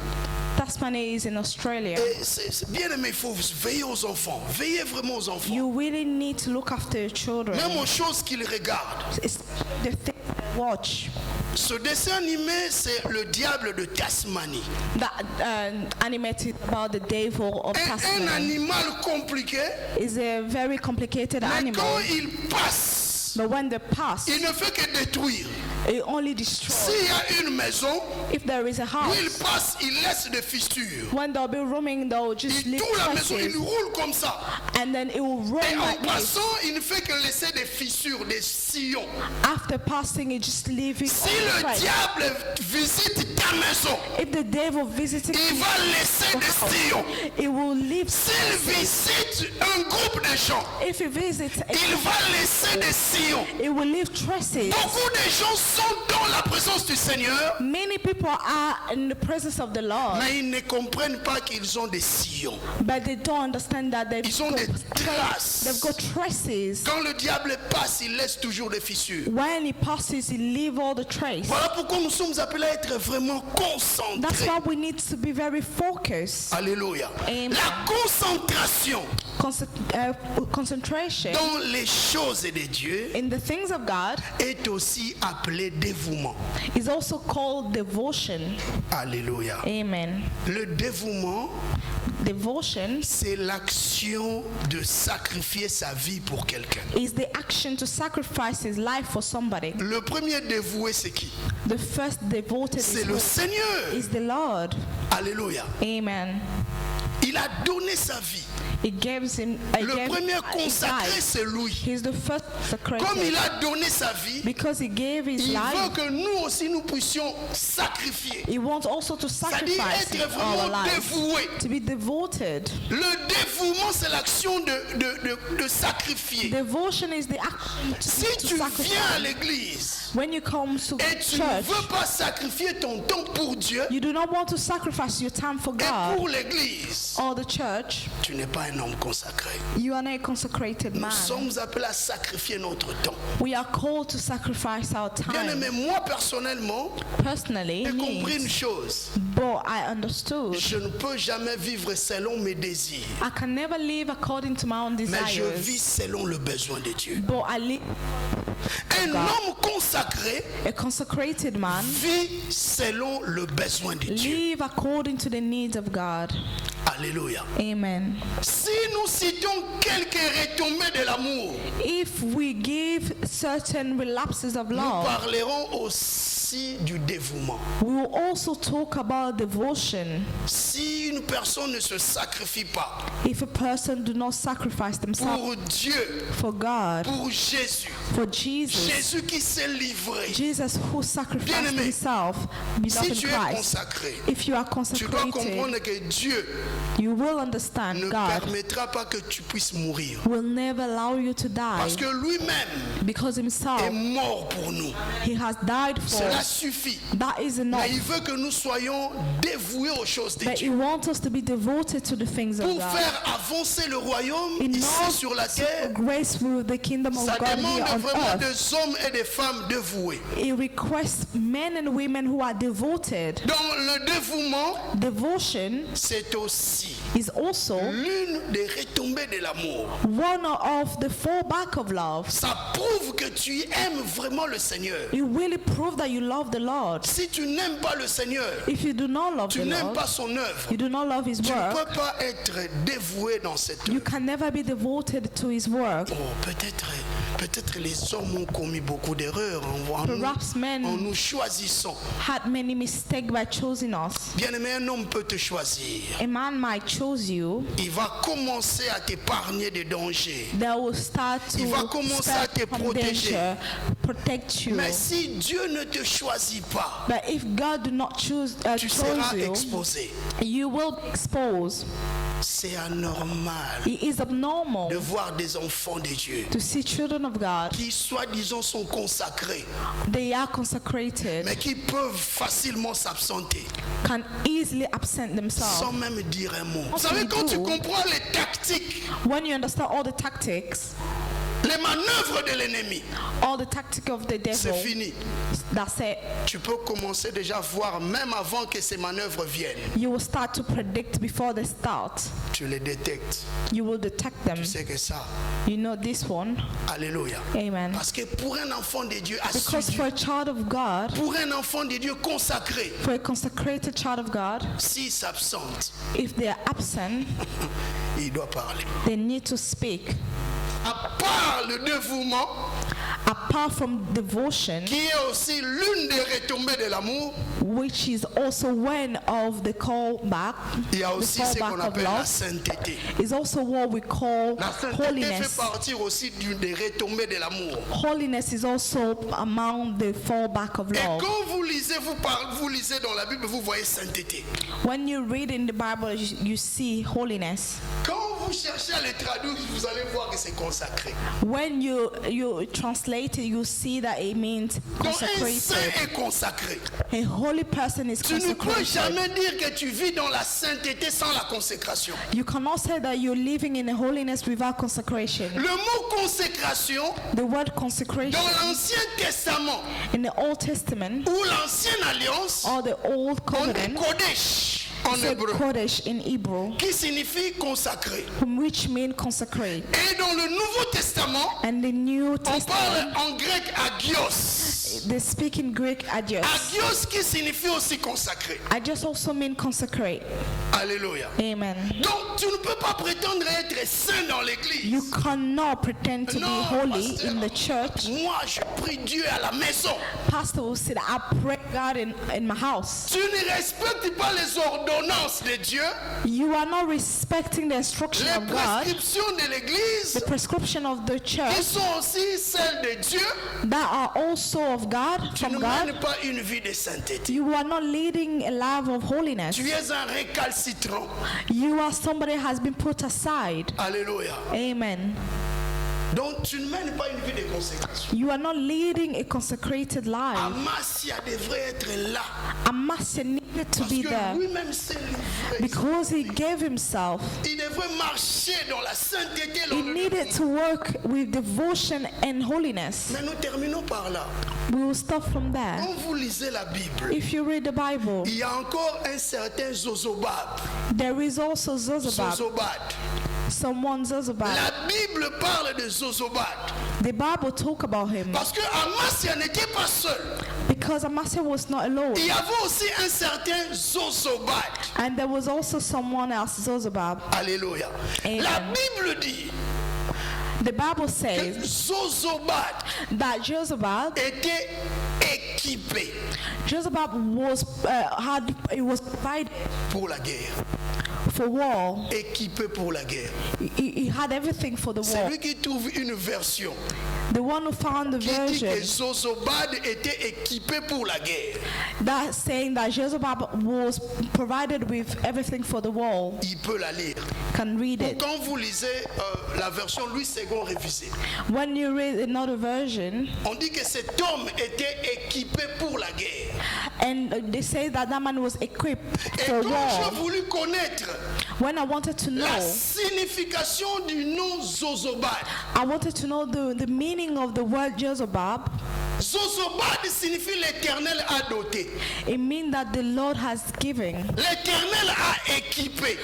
Tasmanie is in Australia. Et c'est bien aimé, il faut veiller aux enfants. Veillez vraiment aux enfants. You really need to look after your children. Même aux choses qu'ils regardent. It's the thing they watch. Ce dessin animé, c'est le diable de Tasmanie. That animated about the devil of Un Tasmanie animal compliqué, is a very complicated mais animal. quand il passe, But when they pass, il ne fait que détruire. it only destroys. S'il y a une maison, If there is a où il house, passe, il laisse des fissures. when they'll be roaming, they'll just Il leave tourne la maison, il traces, roule comme ça. and then it will Et roam en like this. passant, il ne fait que laisser des fissures, des sillon. After passing it, just leave it Si on the le track. diable visite ta maison, If the devil visited il you, va laisser des sillons. it will leave. S'il visite un groupe de gens, If it visits, il va laisser des sillons. it will leave traces. Beaucoup de gens sont dans la présence du Seigneur, Many people are in the presence of the Lord, mais ils ne comprennent pas qu'ils ont des sillons. but they don't understand that they've Ils ont des traces. they've got traces. Quand le diable passe, il laisse toujours des fissures. When he passes, he leave all the traces. Voilà pourquoi nous sommes appelés à être vraiment That's concentrés. why we need to be very focused. Alléluia. Amen. La concentration Concentration dans les choses de Dieu in the things of God est aussi appelée dévouement. is also called devotion. Alléluia. Amen. Le dévouement, Devotion c'est l'action de sacrifier sa vie pour quelqu'un. is the action to sacrifice his life for somebody. Le premier dévoué, c'est qui? The first devoted C'est le Seigneur. is the Lord. Alléluia. Amen. Il a donné sa vie. He gives him. Le premier consacré, c'est lui. He's the first Comme il consecrated a donné sa vie, because he gave his il veut life. que nous aussi nous puissions sacrifier. He wants also to C'est-à-dire sacrifice être our vraiment life, dévoué. to be devoted. Le dévouement, c'est l'action de sacrifier. Devotion is the action Si to tu viens à sacrifice. l'église When you come to et tu ne church, veux pas sacrifier ton temps pour Dieu you do not want to sacrifice your time for et God pour l'église, or the church. tu n'es pas un homme consacré. You are not a consecrated Nous man. sommes appelés à sacrifier notre temps. We are called to sacrifice our Bien aimé, time. moi personnellement, Personally, j'ai compris une me, chose. but I understood Je ne peux jamais vivre selon mes désirs, I can never live according to my own mais je vis desires, selon le besoin de Dieu. but I live. Un homme consacré A consecrated man vit selon le besoin de Dieu. live according to the needs of God. Alléluia. Amen. Si nous citons quelques retombées de l'amour, If we give certain relapses of nous love, parlerons aussi du dévouement. we will also talk about devotion. Si une personne ne se sacrifie pas If a person do not sacrifice themselves pour Dieu, for God, pour Jésus, for Jesus, Jésus qui s'est livré, Jesus who sacrificed Bien-aimé, himself, si beloved tu es Christ, consacré, if you are tu dois consecrated, comprendre que Dieu you will understand ne God permettra pas que tu puisses mourir. will never allow you to die Parce que lui-même because himself, est mort pour nous. he has died for Cela us. suffit. That is enough. Mais il veut que nous soyons dévoués aux choses de But he Dieu. wants us to be devoted to the things of Pour God. faire avancer le royaume In ici order sur la to terre, grace with the kingdom of ça God demande here on vraiment earth, des hommes et des femmes dévoués. it requests men and women who are devoted. Donc le dévouement, Devotion c'est aussi is also l'une des retombées de l'amour. one of the fallback of love. Ça prouve que tu aimes vraiment le Seigneur. You really prove that you love the Lord. Si tu n'aimes pas le Seigneur, If you do not love tu the n'aimes Lord, pas son œuvre, you do not love his tu ne work, peux pas être dévoué dans cette you œuvre. can never be devoted to his work. Oh, peut-être les hommes ont commis beaucoup d'erreurs en Perhaps men nous choisissant. had many mistakes by choosing us. Bien aimé, un homme peut te choisir. A man might choose you. Il va commencer à t'épargner des dangers. They will start to Il va commencer à te spare from protéger. danger, protect you. Mais si Dieu ne te choisit pas, But if God do not choose tu seras chose you, exposé. you will be exposed. C'est anormal It is abnormal de voir des enfants de Dieu to see children of God. qui soi-disant sont consacrés, They are consecrated, mais qui peuvent facilement s'absenter can easily absent sans themselves. même dire un mot. Vous What savez, we quand tu do- comprends les tactiques, When you understand all the tactics, les manœuvres de l'ennemi, all the tactic of the c'est devil, fini. that's it. Tu peux commencer déjà à voir, même avant que ces manœuvres viennent, You will start to predict before they start. tu les détectes. You will detect them. Tu sais que ça, You know this one. alléluia. Amen. Parce que pour un enfant de Dieu Because assidu, for a child of God, pour un enfant de Dieu consacré, for a consecrated child of God, s'il s'absente, if they are absent, il doit parler. they need to speak. À part le dévouement, apart from devotion, qui est aussi l'une des retombées de l'amour, which is also one of the callback, il y a the aussi ce qu'on fallback of appelle la love, sainteté. is also what we call La sainteté fait holiness. partir aussi des retombées de l'amour. Holiness is also among the fallback of Et love. quand vous lisez, vous lisez dans la Bible, vous voyez sainteté. When you read in the Bible, you see holiness. Quand vous cherchez à le traduire, vous allez voir que c'est consacré. When you translate it, you see that it means Donc un saint consecrated. est consacré. A holy person is Tu ne peux consecrated. jamais dire que tu vis dans la sainteté sans la consécration. You cannot say that you're living in a holiness without consecration. Le mot consécration, The word consecration dans l'Ancien Testament in the Old Testament ou l'Ancienne Alliance, or the Old on dit Covenant, Kodesh en it's hébreu, Kodesh in Hebrew, qui signifie consacré. which means consecrate. Et dans le Nouveau Testament, And the New on Testament, parle en grec agios. they speak in Greek agios. Agios qui signifie aussi consacré. Agios also mean consecrate. Alléluia. Amen. Donc tu ne peux pas prétendre être saint dans l'église. You cannot pretend to be Non, holy pasteur. in the church. Moi, je prie Dieu à la maison. Pastor will say, I pray God in my house. Tu ne respectes pas les ordonnances de Dieu, You are not respecting the instruction les of God, prescriptions de l'église, the prescription of the qui church sont aussi celles de Dieu. that are also of God, Tu ne from God. mènes pas une vie de sainteté. You are not leading a life of holiness. Tu es un récalcitrant. You are somebody who has been put aside. Alléluia. Amen. Donc tu ne mènes pas une vie de consécration. You are not leading a consecrated life. Amasia devrait être là. Amasa needed to Parce be que there lui-même s'est livré. because he gave himself. Il devrait marcher dans la sainteté. He needed to work with devotion and holiness. Mais nous terminons par là. We will stop from there. Quand vous lisez la Bible, If you read the Bible, il y a encore un certain Zozobab. there is also Zozobab. Zozobad. Someone Zozobab. La Bible parle de Zozobad. The Bible talk about him Parce que Amasia n'était pas seul. because Amasa was not alone. Il y avait aussi un certain Zozobad. And there was also someone else, Zozobab. Alléluia. Amen. La Bible dit The Bible que says Zozobad that Josabab était équipé was was provided pour la guerre. for war. Équipé pour la guerre. He had everything for the war. Celui qui trouve une version The one who found the qui dit que version Zozobad était équipé pour la guerre, that saying that Josabab was provided with everything for the war il peut la lire. can read it. Quand vous lisez la version Louis II révisée, When you read another version, on dit que cet homme était équipé pour la guerre. and they say that that man was equipped Et for quand war. j'ai voulu connaître When I wanted to la know, signification du nom Zozobad, I wanted to know the meaning of the word Josabab. Zozobad signifie l'Éternel a doté. It means that the Lord has given, L'Éternel a équipé.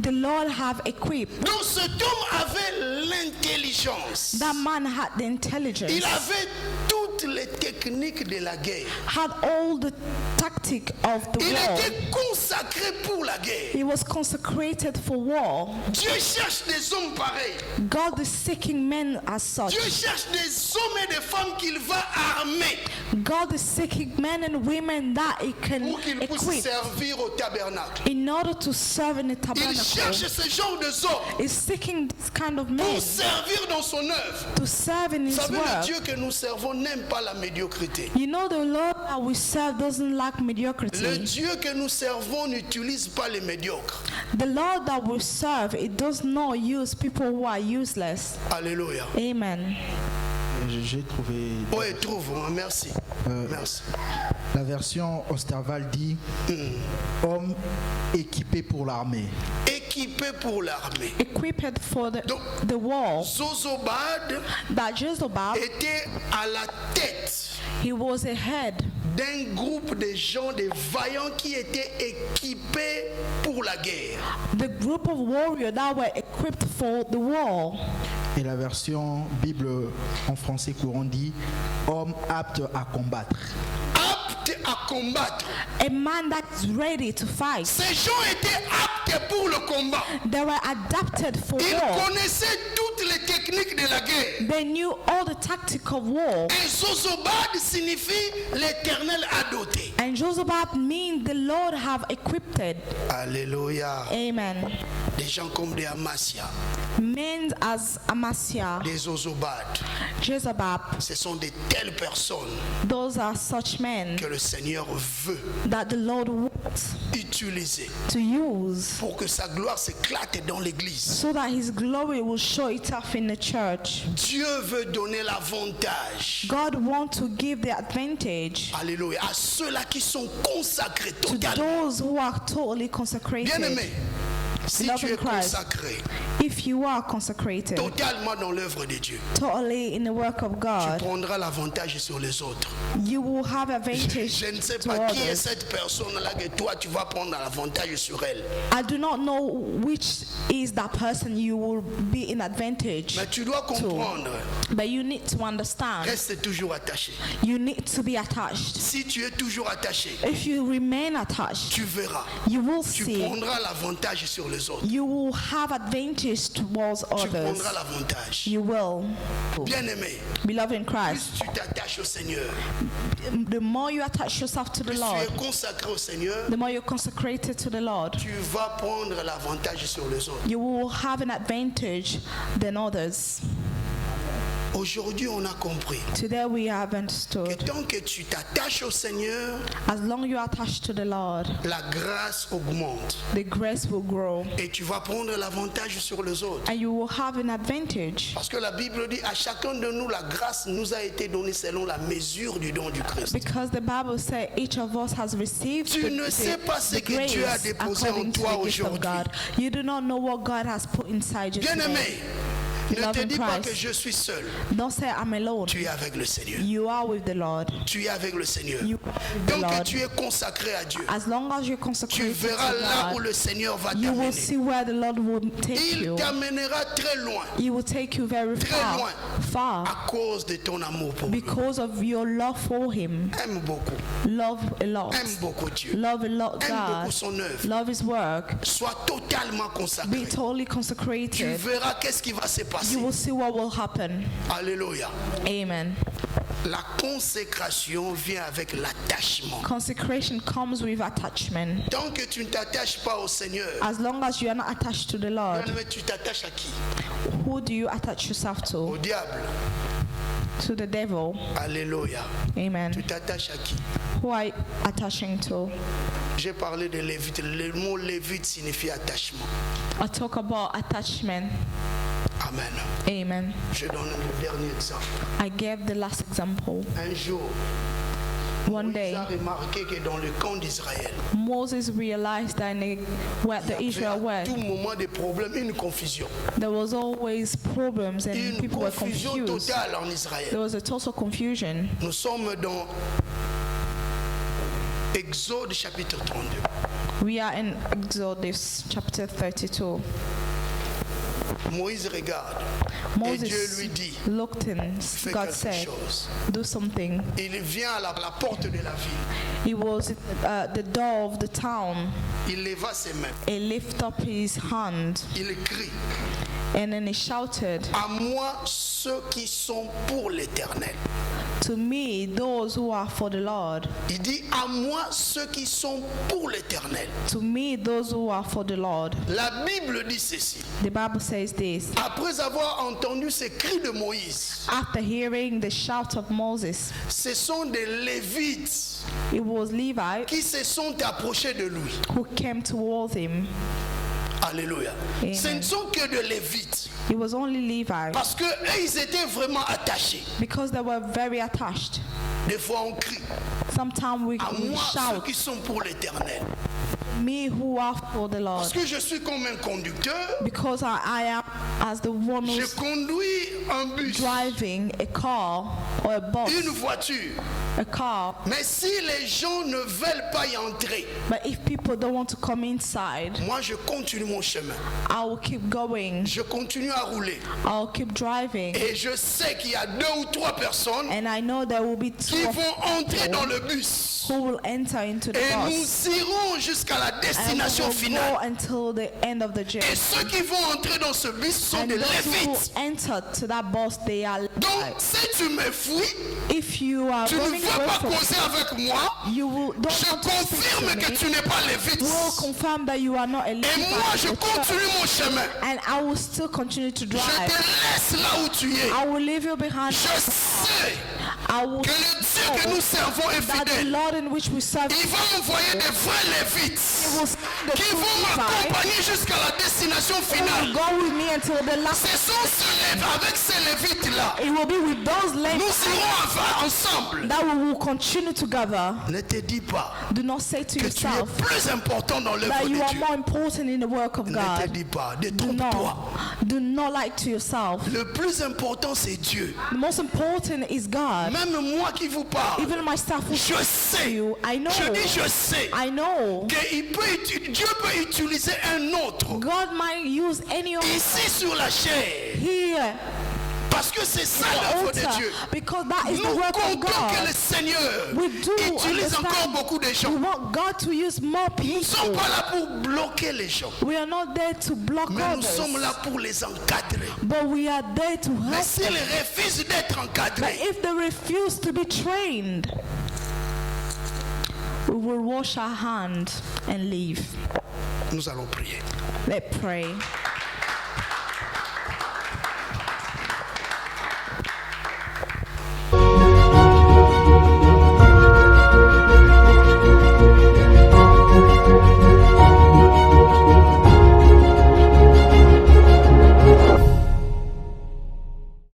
the Lord have equipped. Donc cet homme avait l'intelligence. That man had the intelligence, Il avait toutes les techniques de la guerre. had all the tactic of the Il war. était consacré pour la guerre. He was consecrated for war. Dieu cherche des hommes pareils. God is seeking men as such. Dieu cherche des hommes et des femmes qu'il va armer God is seeking men and women that he can pour qu'ils puissent equip servir au tabernacle. in order to serve in the Il tabernacle. cherche ce genre de hommes Is seeking this kind of men pour servir dans son œuvre. to serve in Vous his savez, le work. Dieu que nous servons n'aime pas la médiocrité. You know, the Lord that we serve doesn't lack Le mediocrity. Dieu que nous servons n'utilise pas les médiocres. The Lord that we serve, it does not use people who are useless. Alléluia. Amen. J'ai trouvé Oui, trouve, hein, merci. Merci. la version Osterwald dit homme équipé pour l'armée. Équipé pour l'armée. Equipped for Donc, the war. Zozobad That Jezobab, était à la tête he was a head d'un groupe de gens, de vaillants qui étaient équipés pour la guerre. the group of warriors that were equipped for the war. Et la version Bible en français courant dit homme apte à combattre. Aptes à combattre. A man that is ready to fight. Ces gens étaient aptes pour le combat. They were adapted for Ils war. connaissaient toutes les techniques techniques de la guerre. They knew all the tactic of war. Et Zozobad signifie l'Éternel a doté. And Josabad means the Lord have equipped. Alléluia. Amen. Des gens comme des Amasia, Men as Amasia, des Zozobad. Jezabad, Ce sont de telles personnes those are such men que le Seigneur veut that the Lord wants utiliser to use pour que sa gloire s'éclate dans l'église. so that his glory will show itself in the church. Dieu veut donner l'avantage. God wants to give the advantage Alléluia. À ceux-là qui sont consacrés to totalement. those who are totally consecrated. Bien-aimé, si Love tu in es Christ. consacré If you are consecrated totalement dans l'œuvre de Dieu, totally in the work of tu God, prendras l'avantage sur les autres. you will have advantage Je ne sais to pas qui est others. cette personne-là que toi tu vas prendre l'avantage sur elle. I do not know which is that person you will be in advantage, Mais tu dois comprendre, but you need to understand. reste toujours attaché. You need to be attached. Si tu es toujours attaché, If you remain attached, tu verras, you will tu see. prendras l'avantage sur les autres. You will have advantage towards Tu others. prendras l'avantage. You will. Bien-aimé, Beloved in plus Christ, tu t'attaches au Seigneur, the more you attach yourself to the plus tu Lord, es consacré au Seigneur, the more you're consecrated to the Lord, tu vas prendre l'avantage sur les autres. you will have an advantage than others. Aujourd'hui, on a compris Today we have que understood. tant que tu t'attaches au Seigneur, As long as you are attached to the Lord, la grâce augmente the grace will grow et tu vas prendre l'avantage sur les autres. and you will have an advantage. Parce que la Bible dit à chacun de nous, la grâce nous a été donnée selon la mesure du don du Christ. Because the Bible says each of us has received Tu ne sais pas ce que Dieu a grace déposé en according to toi the gift of aujourd'hui. God. You do not know what God has put inside you today. Bien-aimé, ne te Beloved dis pas Christ. que je suis seul. Don't say I'm alone. Tu es avec le Seigneur. You are with the Lord. Tu es avec le Seigneur. You are with the Donc Lord. tu es consacré à Dieu. As long as you're Tu consecrated to verras là où God, le Seigneur va you will t'amener. see where the Lord will take Il you. t'amènera très loin He will take you very Très loin. far, à cause de ton amour pour lui. because of your love for Him. Aime beaucoup. Love a lot. Aime beaucoup Dieu. Love a lot Aime beaucoup God. son œuvre. Love His work. Sois totalement Be consacré. totally Tu consecrated. verras qu'est-ce qui va se passer. You will see what will happen. Alléluia. Amen. La consécration vient avec l'attachement. Consecration comes with attachment. Tant que tu ne t'attaches pas au Seigneur, As long as you are not attached to the Lord, bien-aimé, tu t'attaches à qui? who do you attach yourself to? Au diable. To the devil. Alléluia. Tu Amen. t'attaches à qui? Who are you attaching to? J'ai parlé de lévite. Le mot lévite signifie attachement. I talk about attachment. Amen. Amen. Je donne le dernier exemple. I gave the last example. Un jour, One Moïse day, a remarqué que dans le camp d'Israël, Moses realized that where the il y Israel avait were, à tout moment des problèmes, une confusion. there was always problems and Une people were confusion confused. totale en Israël. There was a total confusion. Nous sommes dans Exode chapitre 32. We are in Exodus chapter 32. Moïse regarde et Dieu Moses lui dit, looked and fais God quelque said, chose. do something. Il vient à la porte de la ville. He was at the door of the town. Il leva ses mains. He lifted up his hand Il crie, and then he shouted, à moi ceux qui sont pour l'Éternel. to me, those who are for the Lord. Il dit, à moi ceux qui sont pour l'Éternel. To me, those who are for the Lord. La Bible dit ceci. The Bible says this. Après avoir entendu ces cris de Moïse, After hearing the shout of Moses, ce sont des Lévites it was Levi qui se sont approchés de lui. who came towards him. Alléluia. Amen. Ce ne sont que des Lévites. It was only Levi Parce que eux, ils étaient vraiment attachés. because they were very attached. Des fois, on crie. Sometimes we À moi, ceux shout, qui sont pour l'Éternel. me who are for the Lord. Parce que je suis comme un conducteur. Because I am as the one Je who's conduis un bus, driving a car or a bus, une voiture. a car. Mais si les gens ne veulent pas y entrer, But if people don't want to come inside, moi, je continue mon chemin. I will keep going. Je continue à rouler. I'll keep driving. Et je sais qu'il y a 2 ou 3 personnes And I know there will be qui 2 vont entrer dans le bus. who will enter into the Et bus. nous irons jusqu'à la And destination we will finale. go until the end of the journey. Et ceux qui vont entrer dans ce bus sont And des those who Lévites. enter to that bus, they are Donc, Levites. si tu me fuis, If you are tu ne running veux away pas from causer avec moi, you will don't je want to speak confirme to que me. tu n'es pas Lévite. Will confirm that you are not a Et moi, je Levite. continue mon chemin. And I will still continue to Je drive. te laisse là où tu es. I will leave you behind. Je sais I will que le Dieu que nous servons est that the fidèle. Lord in which we serve Il va envoyer des vrais Lévites will send the qui true vont Levites m'accompagner jusqu'à la destination who will finale. go with me until the last. Ce sont avec ces Lévites-là. It will be with those Nous Levites irons ensemble. that we will continue together. Ne te dis pas Do not say to que tu es yourself plus important dans l'œuvre that de you are Dieu. more important in the work of Ne te God. dis pas, Do détrompe-toi. not lie to yourself. Le plus important, c'est Dieu. The most important is God. Même moi qui vous parle, Even my staff will je say to sais, you, I know, je dis je sais, I know. que Dieu peut utiliser un autre God might use any of ici sur la chair. here Parce que c'est ça the l'œuvre de altar Dieu. because that is the Nous work of comptons que le God. Seigneur We do utilise encore understand. beaucoup de gens. We want God to use more Nous ne sommes people. pas là pour bloquer les gens, We are not there to block mais nous sommes others, là pour les encadrer. but we are there to Mais help s'ils them. refusent d'être But encadrés, if they refuse to be trained, we will wash our hands and leave. nous allons prier. Let's pray.